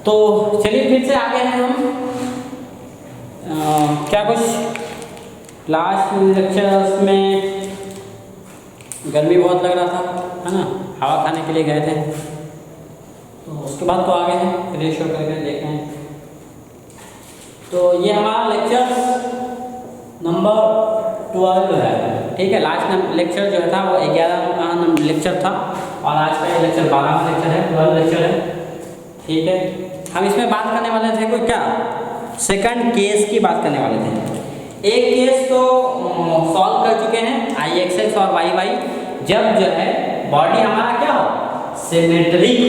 तो चलिए फिर से आगे हैं हम। क्या कुछ लास्ट लेक्चर्स में गर्मी बहुत लग रहा था, है ना, हवा खाने के लिए गए थे, तो उसके बाद तो आगे हैं, फ्रेश होकर के देखें। तो ये हमारा लेक्चर नंबर 12 है, ठीक है। लास्ट लेक्चर जो था वो 11वां लेक्चर था और आज का ये लेक्चर 12वां लेक्चर है, 12 लेक्चर है, ठीक है। हम इसमें बात करने वाले थे कोई क्या, सेकंड केस की बात करने वाले थे। एक केस तो सॉल्व कर चुके हैं, IXX और YY, जब जो है बॉडी हमारा क्या हो, सिमेट्रिक हो,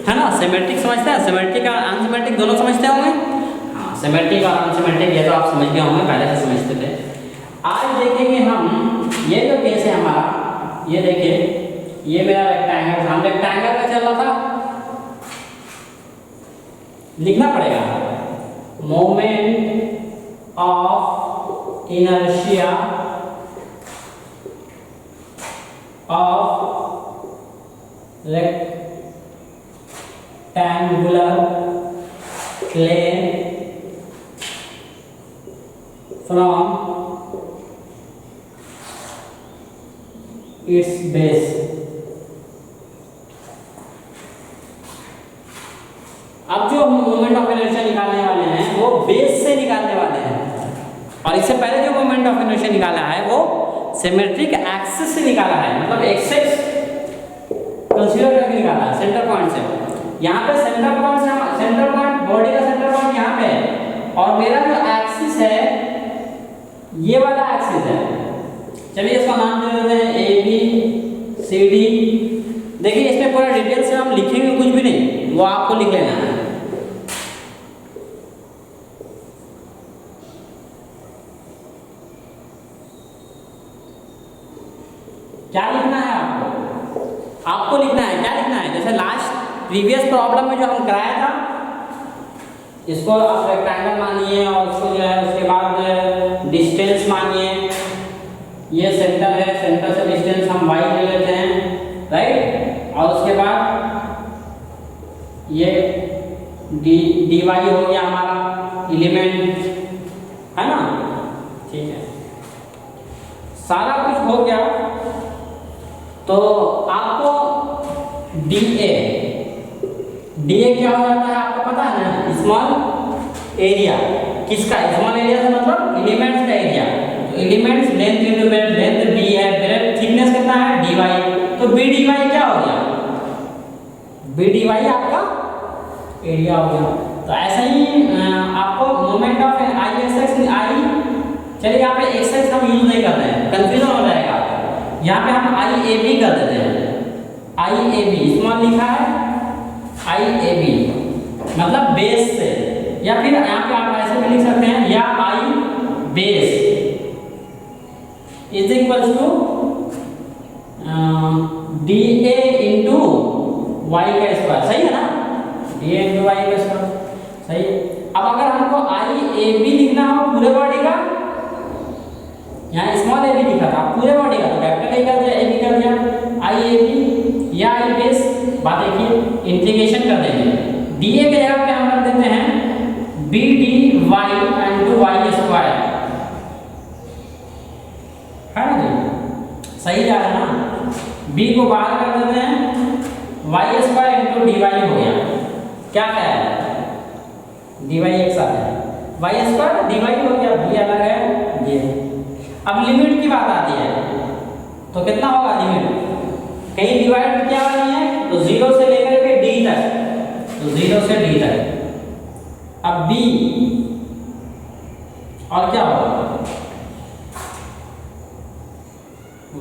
है ना। सिमेट्रिक समझते हैं, सिमेट्रिक और अनसिमेट्रिक दोनों समझते होंगे। हाँ, सिमेट्रिक और अनसिमेट्रिक ये तो आप समझ गए होंगे, पहले से समझते थे। आज देखेंगे हम ये जो केस है हमारा, ये देखिए, ये मेरा रेक्टेंगल, हम रेक्टेंगल का चल रहा था, लिखना पड़ेगा moment of inertia of rectangular plane from its base. अब जो हम मोमेंट ऑफ इनर्शिया निकालने वाले हैं वो बेस से निकालने वाले हैं, और इससे पहले जो मोमेंट ऑफ इनर्शिया निकाला है वो सिमेट्रिक एक्सिस से निकाला है, मतलब एक्सिस कंसीडर करके निकाला है सेंटर पॉइंट से। यहाँ पे सेंटर पॉइंट से, सेंटर पॉइंट बॉडी का सेंटर पॉइंट यहाँ पे है, और मेरा जो एक्सिस है ये वाला एक्सिस है। चलिए इसका नाम दे देते हैं ABCD। देखिए इसमें पूरा डिटेल से हम लिखेंगे कुछ भी नहीं, वो आपको लिख लेना है। क्या लिखना है आपको, आपको लिखना है, क्या लिखना है, जैसे लास्ट प्रीवियस प्रॉब्लम में जो हम कराया था, इसको आप रेक्टेंगल मानिए और उसको जो है उसके बाद डिस्टेंस मानिए। ये सेंटर है, सेंटर से डिस्टेंस हम y ले लेते हैं, राइट, और उसके बाद ये dy हो गया हमारा एलिमेंट, है ना, ठीक है। सारा कुछ हो गया, तो आपको DA क्या हो जाता है आपको पता है ना, स्मॉल एरिया। किसका स्मॉल एरिया से मतलब एलिमेंट्स का एरिया। तो elements length into breadth, length D है, ब्रेड्थ थिकनेस कितना है dy, तो BDY क्या हो गया, BDY आपका एरिया हो गया। तो ऐसे ही आपको मोमेंट ऑफ IXX चलिए यहाँ पे XX हम यूज नहीं कर रहे हैं, कंफ्यूजन हो जाएगा। यहाँ पे हम IAB कर देते हैं, IAB स्मॉल लिखा है, IAB मतलब बेस से, या फिर यहाँ पे आप ऐसे भी लिख सकते हैं, या I base is equals to DA into Y का स्क्वायर, सही है ना, DA इंटू Y का स्क्वायर, सही है। अब अगर हमको IAB लिखना हो पूरे बॉडी का, यहाँ स्मॉल AB लिखा था, पूरे बॉडी का तो कैपिटल A कर दिया, AB कर दिया, IAB या I बेस, बात देखिए इंटीग्रेशन कर देंगे। DA के जगह पे हम रख देते हैं BDY इंटू Y स्क्वायर, है ना जी, सही जा रहा है ना। B को बाहर कर देते हैं, Y स्क्वायर इंटू dy हो गया, क्या क्या है dy एक साथ है, y स्क्वायर dy हो गया, b अलग है ये। अब लिमिट की बात आती है, तो कितना होगा लिमिट, कहीं डिवाइड क्या वाली है, तो 0 से लेकर के d तक, तो 0 से d तक। अब b और क्या होगा,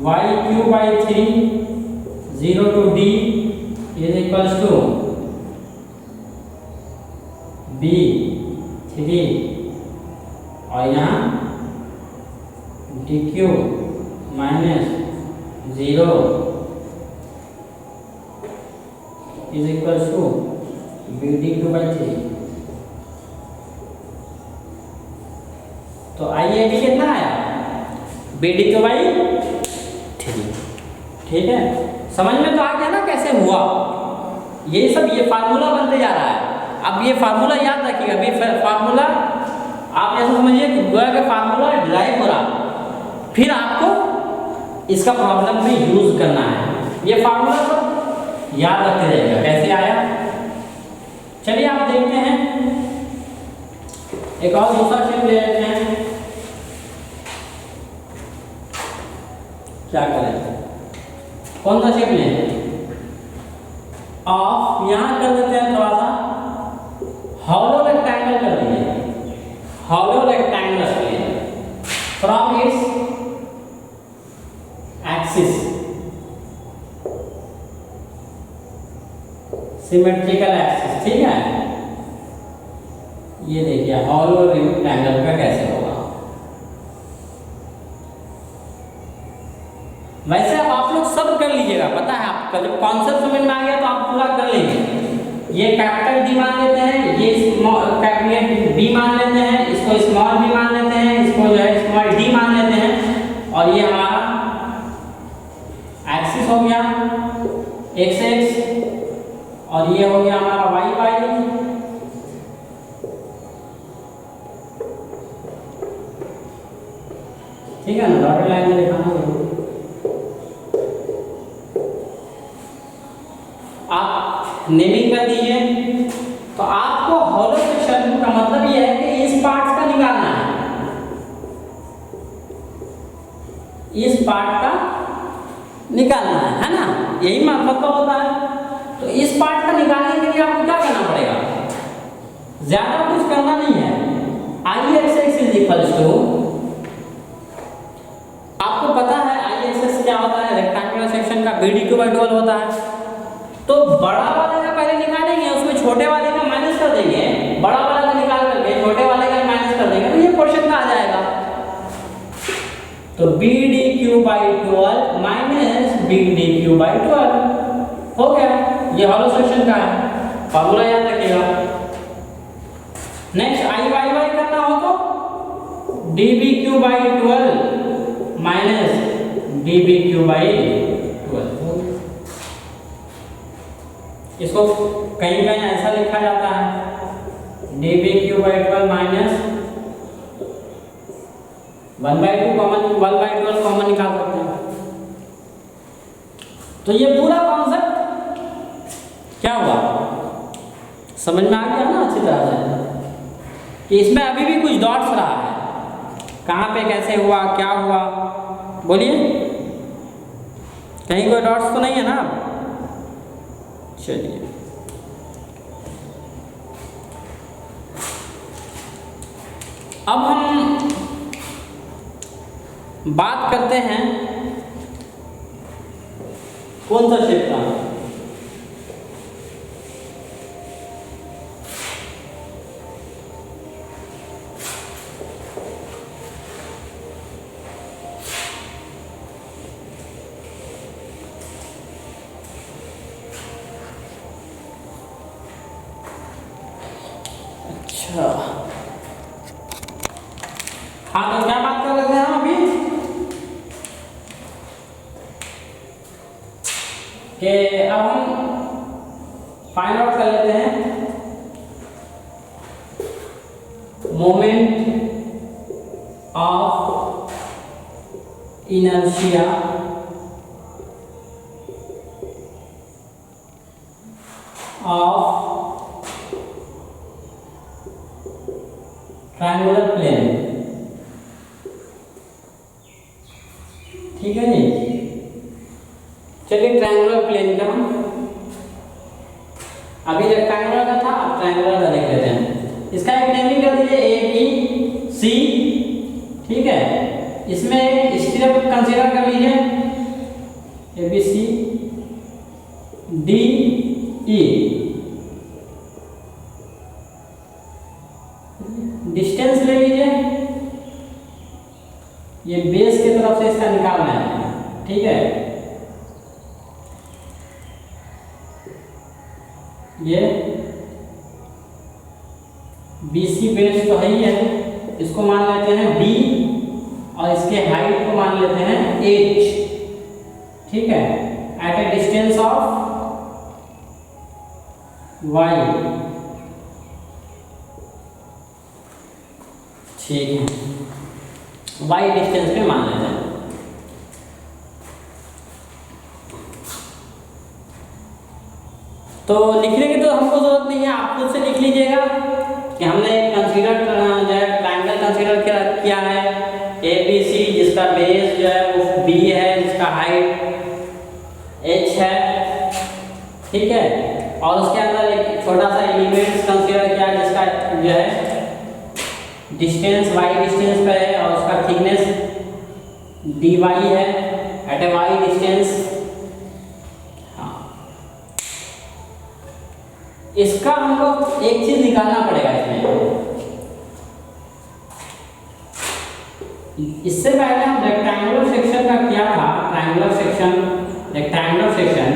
y³ 3 0 to d is equals to b3, और यहाँ dq minus 0 is equals to bd2/3। तो IAB कितना आया, bd2/3, ठीक है। समझ में तो आ गया ना कैसे हुआ, ये सब ये फार्मूला बनते जा रहा है। अब ये फार्मूला याद रखिएगा, अभी फार्मूला आप ऐसा समझिए कि गोया का फार्मूला ड्राइव हो रहा, फिर आपको इसका प्रॉब्लम में यूज करना है। ये फार्मूला तो याद रखते जाइएगा कैसे आया। चलिए आप देखते हैं, एक और दूसरा शेप ले लेते हैं। क्या करें, कौन सा शेप लें? ऑफ यहां कर देते हैं, थोड़ा सा हॉलो रेक्टेंगल कर दीजिए, hollow rectangle from its axis, symmetrical axis, ठीक है। ये देखिए हॉलो रेक्टेंगल का कैसे होगा। वैसे आप लोग सब कर लीजिएगा, पता है आपका जब कॉन्सेप्ट समझ में आ गया तो आप पूरा कर लेंगे। ये कैपिटल डी मान लेते हैं, ये कैपिटल बी मान लेते हैं, इसको स्मॉल बी मान लेते हैं, इसको जो है स्मॉल डी मान लेते हैं, और ये हमारा एक्सिस हो गया एक्स एक्स, और ये हो गया हमारा वाई वाई, ठीक है ना। डॉटेड लाइन में दिखाना जरूर। आप नेमिंग कर दीजिए। तो आपको हॉलो सेक्शन का मतलब ये है कि इस पार्ट का निकालना है, इस पार्ट का निकालना है ना, यही मतलब होता है। तो इस पार्ट का निकालने के लिए आपको क्या करना पड़ेगा, ज्यादा कुछ करना नहीं है। I x x is equals to, आपको पता है आई एक्स एक्स क्या होता है, रेक्टेंगुलर सेक्शन का b D Q by double होता है। तो बड़ा वाले का पहले निकालेंगे, उसमें छोटे वाले का माइनस कर देंगे, बड़ा वाला का निकाल करके छोटे वाले का माइनस कर देंगे, तो ये पोर्शन का आ जाएगा। तो B D Q by 12 minus B D Q by 12 हो गया। ये हॉलो सेक्शन का है, फार्मूला याद रखिएगा। नेक्स्ट आई वाई वाई करना हो तो D B Q by 12 minus D B Q by 12। इसको कहीं कहीं ऐसा लिखा जाता है D B Q by 12 minus 1/2 common, 1/12 common निकाल सकते हैं। तो ये पूरा कॉन्सेप्ट क्या हुआ, समझ में आ गया ना अच्छी तरह से, कि इसमें अभी भी कुछ डॉट्स रहा है, कहाँ पे कैसे हुआ क्या हुआ, बोलिए कहीं कोई डॉट्स तो नहीं है ना। चलिए अब हम बात करते हैं कौन सा शेप का, अच्छा हाँ तो क्या बात कर रहे थे हम अभी कि अब हम फाइंड आउट कर लेते हैं moment of inertia of triangular plane, ठीक है जी। चलिए ट्रायंगुलर प्लेन का अभी रेक्टेंगुलर का था, अब ट्रायंगुलर का देख लेते हैं। इसका एक नेमिंग कर दीजिए ए बी सी, ठीक है। इसमें एक स्टिरअप कंसीडर कर लीजिए A B C D E, distance ले लीजिए, ये बेस की तरफ से इसका निकालना है, ठीक है। ये BC बेस तो है ही है, इसको मान लेते हैं B और इसके हाइट को मान लेते हैं H, ठीक है, at a distance of Y, ठीक है, वाई डिस्टेंस पे मान लेते हैं। तो लिखने की तो हमको जरूरत नहीं है, आप खुद से लिख लीजिएगा कि हमने कंसीडर जो है ट्रायंगल कंसीडर किया है ए बी सी, जिसका बेस जो है वो बी है, जिसका हाइट एच है, ठीक है। और उसके अंदर एक छोटा सा एलिमेंट्स कंसीडर किया जिसका जो है डिस्टेंस वाई डिस्टेंस पे है और उसका थिकनेस dy है एट ए वाई डिस्टेंस। हाँ, इसका हमको एक चीज निकालना पड़ेगा इसमें। इससे पहले हम रेक्टेंगुलर सेक्शन का क्या था, ट्रायंगुलर सेक्शन, रेक्टेंगुलर सेक्शन,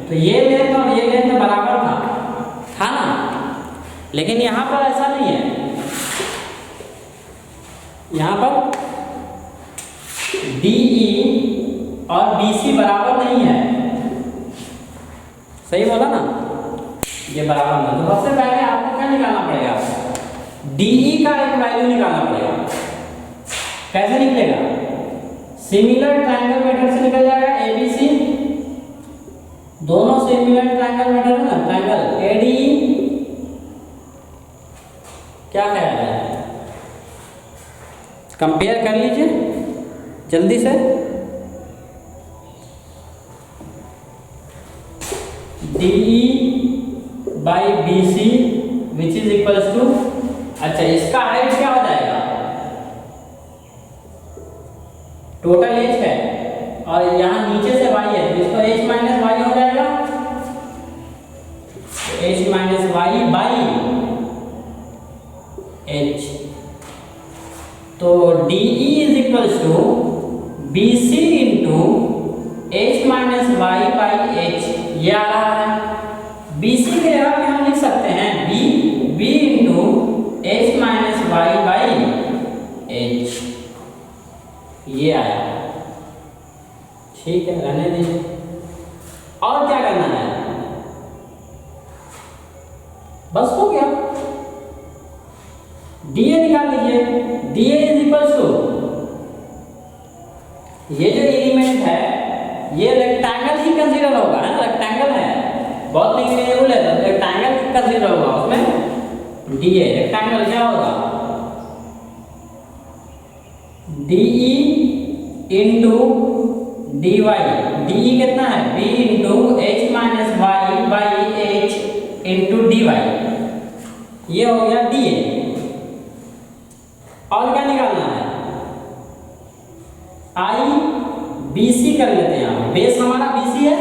तो ये लेंथ और ये लेंथ बराबर था ना। लेकिन यहाँ पर ऐसा नहीं है, यहाँ पर DE और BC बराबर नहीं है, सही बोला ना, ये बराबर नहीं। तो सबसे पहले आपको क्या निकालना पड़ेगा, DE का एक वैल्यू निकालना पड़ेगा। कैसे निकलेगा, सिमिलर ट्रायंगल मेथड से निकल जाएगा। ABC दोनों सिमिलर ट्रायंगल मेथड है ना, ट्रायंगल ADE, क्या ख्याल है, कंपेयर कर लीजिए जल्दी से। DE by BC which is equals to, अच्छा इसका हाइट क्या हो जाएगा, टोटल एज है और यहाँ नीचे से y है तो इसको h माइनस वाई हो जाएगा, h minus Y by h। तो DE is equals to BC into h minus Y by h, ये आ रहा है। BC के जगह पे हम लिख सकते हैं B into h minus Y by h, ये आया, ठीक है, रहने दीजिए। और क्या करना है, बस हो गया, DA निकाल लीजिए। DA इज इक्वल्स टू, ये जो एलिमेंट है ये रेक्टेंगल ही कंसीडर होगा, है ना, रेक्टेंगल है, बहुत नेगेटिव है तो रेक्टेंगल कंसीडर होगा, उसमें DA रेक्टेंगल क्या होगा, DE इंटू dy, DE कितना है B into h minus Y by h into dy, ये हो गया DA। और क्या निकालना है, I BC कर लेते हैं, यहाँ बेस हमारा BC है,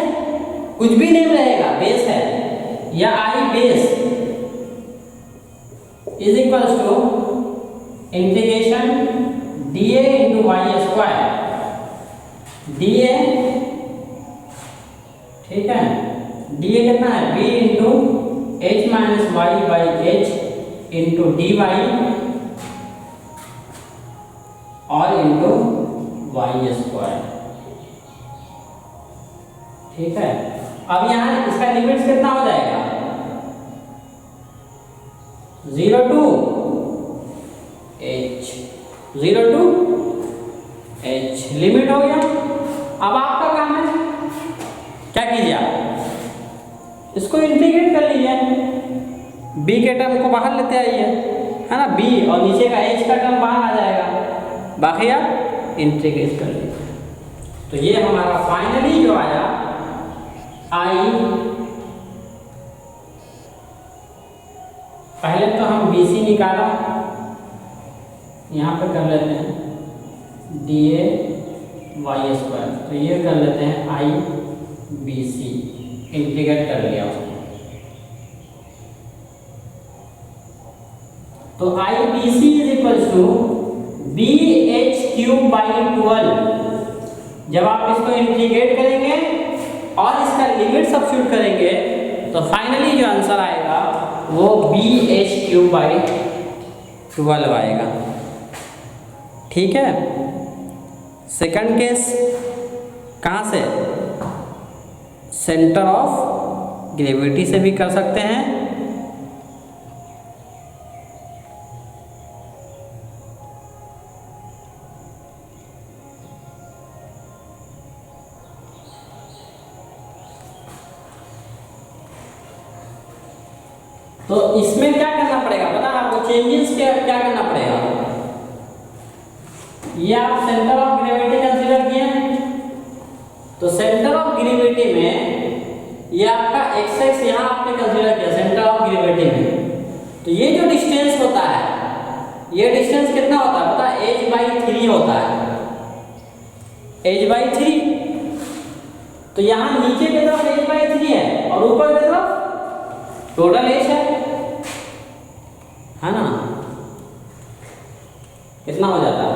कुछ भी नेम रहेगा, बेस है, या I base is equals to integration DA into Y square, DA, ठीक है, DA कितना है B into h minus Y by h into dy और इंटू वाई स्क्वायर, ठीक है। अब यहाँ इसका लिमिट्स कितना हो जाएगा, 0 to h, 0 to h, limit हो गया। अब आपका काम है, क्या कीजिए आप इसको इंटीग्रेट कर लीजिए, b के टर्म को बाहर लेते आइए, है ना, b और नीचे का h का टर्म बाहर आ जाएगा, बाकी आप इंटीग्रेट कर लीजिए। तो ये हमारा फाइनली जो आया I, पहले तो हम BC निकाला, यहाँ पे कर लेते हैं DA वाई स्क्वायर, तो ये कर लेते हैं I BC, इंटीग्रेट कर लिया उसको, तो I BC is equals to BH cube by 12। जब आप इसको इंटीग्रेट करेंगे और इसका लिमिट सब्स्टिट्यूट करेंगे तो फाइनली जो आंसर आएगा वो BH क्यूब बाई 12 आएगा, ठीक है। सेकंड केस कहाँ से, सेंटर ऑफ ग्रेविटी से भी कर सकते हैं, तो इसमें क्या करना पड़ेगा पता है आपको, चेंजेस क्या करना पड़ेगा। ये आप सेंटर ऑफ ग्रेविटी कंसीडर किए हैं, तो सेंटर ऑफ ग्रेविटी में ये आपका एक्स यहाँ आपने कंसीडर किया सेंटर ऑफ ग्रेविटी में। तो ये जो डिस्टेंस होता है, ये डिस्टेंस कितना होता है पता है, h/3 होता है, h/3। तो यहाँ नीचे की तरफ h/3 है और ऊपर की तरफ टोटल h है ना, कितना हो जाता है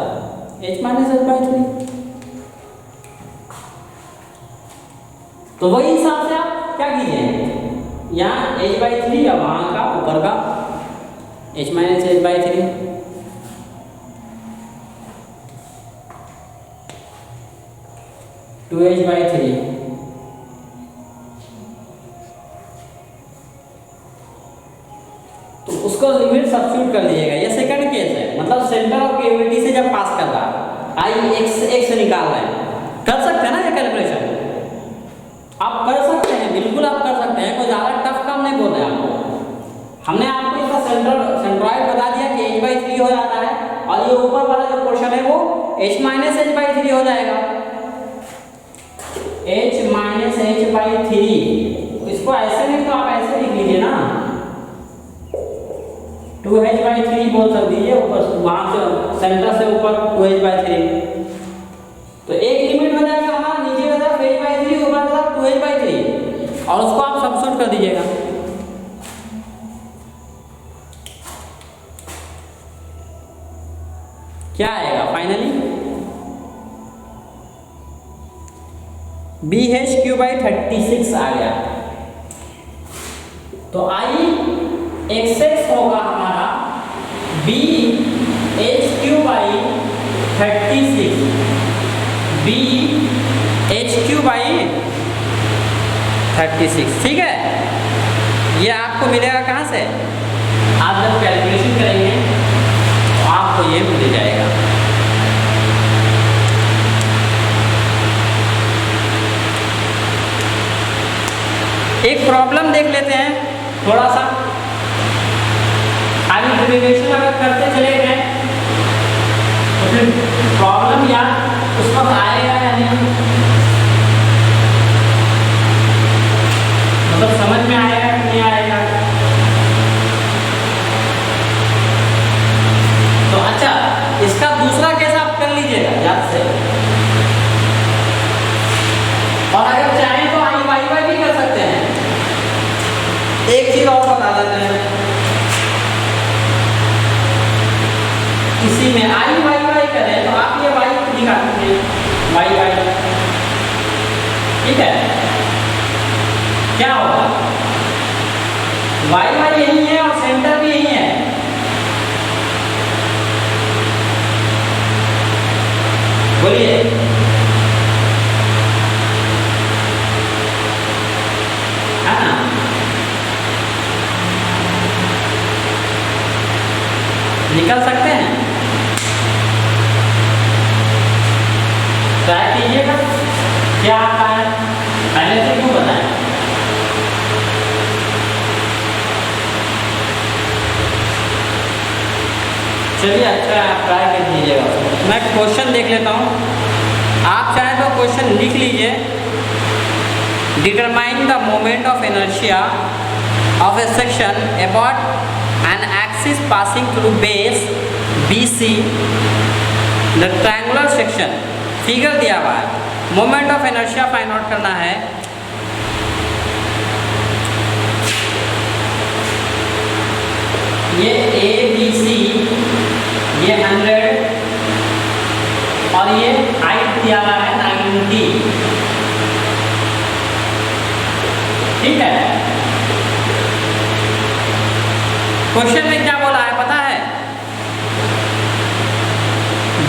h - h/3। तो वही हिसाब से आप क्या कीजिए, यहाँ h/3 या वहां का ऊपर का h - h/3, टू h/3। तो उसको लिमिट सब्स्टिट्यूट कर लीजिएगा। ये सेकंड केस है, मतलब सेंटर ऑफ ग्रेविटी से जब पास कर रहा है, आई x निकाल रहे हैं, कर सकते हैं ना ये कैलकुलेशन, आप कर सकते हैं, बिल्कुल आप कर सकते हैं, कोई ज़्यादा टफ काम नहीं बोल रहे आपको। हमने आपको इसका सेंट्रॉइड बता दिया कि h/3 हो जाता है, और ये ऊपर वाला जो पोर्शन है वो h - h/3 हो जाएगा, h - h/3। इसको ऐसे नहीं तो आप ऐसे लिख लीजिए ना, 2h/3 बोल सकते दीजिए, ऊपर वहां से सेंटर से ऊपर 2h/3। तो एक लिमिट हो जाएगा हमारा, नीचे की तरफ h/3, ऊपर की तरफ 2h/3, और उसको आप सब्स्टिट्यूट कर दीजिएगा। क्या आएगा फाइनली, BH/36 आ गया। तो आई XX होगा हमारा BH/36, BH/36, ठीक है। ये आपको मिलेगा कहाँ से, आप जब कैलकुलेशन करेंगे तो आपको ये मिल जाएगा। एक प्रॉब्लम देख लेते हैं थोड़ा सा, आगे डेरिवेशन अगर करते चले गए तो फिर प्रॉब्लम याद उस वक्त आएगा या नहीं, मतलब समझ में आएगा कि नहीं आएगा। तो अच्छा, इसका दूसरा केस आप कर लीजिएगा याद से, और अगर चाहें तो आई वाई वाई भी कर सकते हैं। एक चीज और बता देते हैं, किसी में आई वाई वाई करें तो आप ये वाई दिखा सकते हैं, वाई वाई, ठीक है। क्या होगा, वाई वाई यही है और सेंटर भी यही है, बोलिए। है ना, निकल सकते हैं, ट्राई कीजिएगा क्या आता है, पहले से क्यों बताएं। चलिए अच्छा, आप ट्राई कर दीजिएगा। मैं क्वेश्चन देख लेता हूँ, आप चाहे तो क्वेश्चन लिख लीजिए। Determine the moment of inertia of A section about an axis passing through base BC the triangular section. Figure दिया हुआ है, moment of inertia find out करना है। ये ABC, ये 100 और ये हाइट दिया हुआ है 90, ठीक है। क्वेश्चन में क्या बोला है पता है,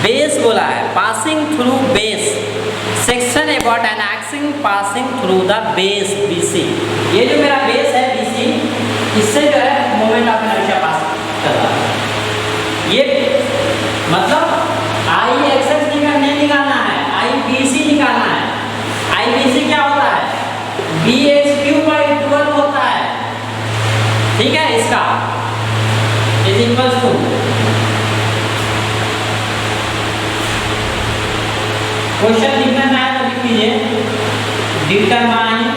बेस बोला है, passing through base section about an axis passing through the base BC। ये जो मेरा बेस है BC, इससे जो है मोमेंट ऑफ इनर्शिया पास कर रहा है। ये मतलब IXX नहीं निकालना है, IBC निकालना है। IBC क्या होता है, BH/12 होता है, ठीक है। इसका इज इक्वल्स टू, क्वेश्चन लिखना चाहे तो लिख लीजिए, डिटरमाइन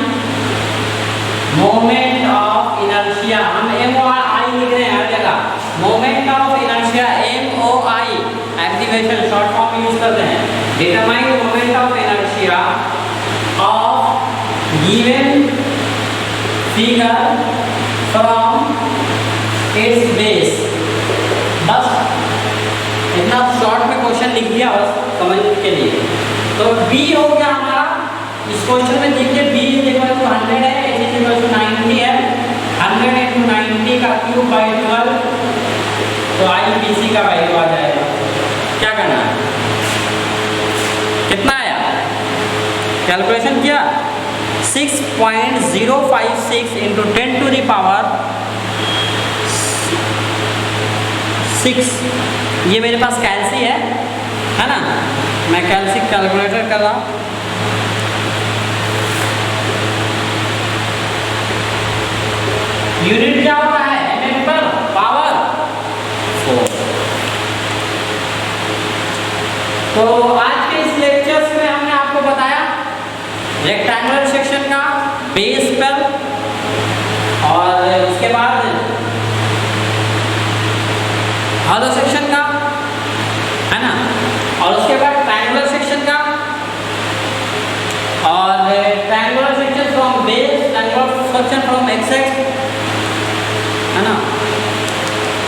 मोमेंट ऑफ इनर्शिया, हम MOI लिख रहे हैं हर जगह, moment of inertia MOI, activation short form use करते हैं, determine moment of inertia of given figure from its base. बस इतना शॉर्ट में क्वेश्चन लिख दिया बस समझने के लिए। तो B हो गया हमारा, इस क्वेश्चन में देखिए B इज इक्वल टू 100 है, H इज इक्वल टू 90 है, 100 into 90 का क्यूब बाई 12, तो IPC का वैल्यू आ जाएगा। क्या करना है, कितना आया, कैलकुलेशन किया, 6.056 into 10 to the power 6, ये मेरे पास कैलसी है ना, मैं कैलसी कैलकुलेटर कर रहा हूँ। यूनिट क्या होता है, mm पर पावर 4। तो आज के इस लेक्चर्स में हमने आपको बताया रेक्टेंगुलर सेक्शन का बेस पर, और उसके बाद हॉलो सेक्शन का, है ना, और उसके बाद ट्रायंगुलर सेक्शन का, और triangular section from base, triangular section from axis, है ना,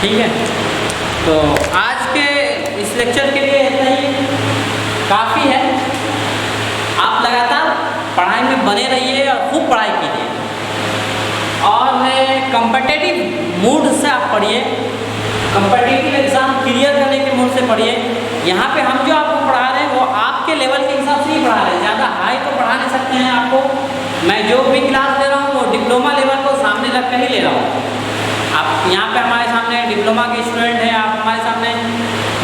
ठीक है। तो आज के इस लेक्चर के लिए इतना ही काफ़ी है। आप लगातार पढ़ाई में बने रहिए और खूब पढ़ाई कीजिए, और कॉम्पिटिटिव मूड से आप पढ़िए, कॉम्पिटिटिव एग्ज़ाम क्लियर करने के मूड से पढ़िए। यहाँ पे हम जो आपको पढ़ा रहे हैं वो आपके लेवल के हिसाब से ही पढ़ा रहे हैं, ज़्यादा हाई तो पढ़ा नहीं सकते हैं आपको। मैं जो भी क्लास ले रहा हूँ वो डिप्लोमा लेवल को सामने रख कर ही ले रहा हूँ। आप यहाँ पे हमारे सामने डिप्लोमा के स्टूडेंट हैं, आप हमारे सामने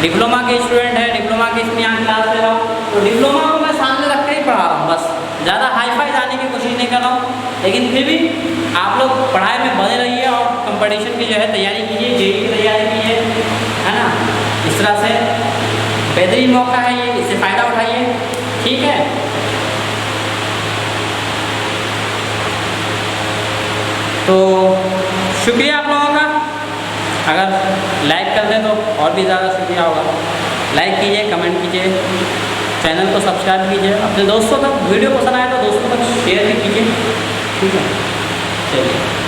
डिप्लोमा के स्टूडेंट हैं, डिप्लोमा के इसमें यहाँ क्लास ले रहा हूँ, तो डिप्लोमा को मैं सामने रख कर ही पढ़ा रहा हूँ, बस ज़्यादा हाई फाई जाने की कोशिश नहीं कर रहा हूँ। लेकिन फिर भी आप लोग पढ़ाई में बने रहिए और कंपटीशन की जो है तैयारी कीजिए, JEE की तैयारी कीजिए, है ना। इस तरह से बेहतरीन मौका है ये, इससे फ़ायदा उठाइए, ठीक है। तो शुक्रिया आप लोगों का, अगर लाइक कर दें तो और भी ज़्यादा शुक्रिया होगा। लाइक कीजिए, कमेंट कीजिए, चैनल को सब्सक्राइब कीजिए, अपने दोस्तों तक वीडियो पसंद आए तो दोस्तों तक शेयर भी कीजिए, ठीक है। चलिए।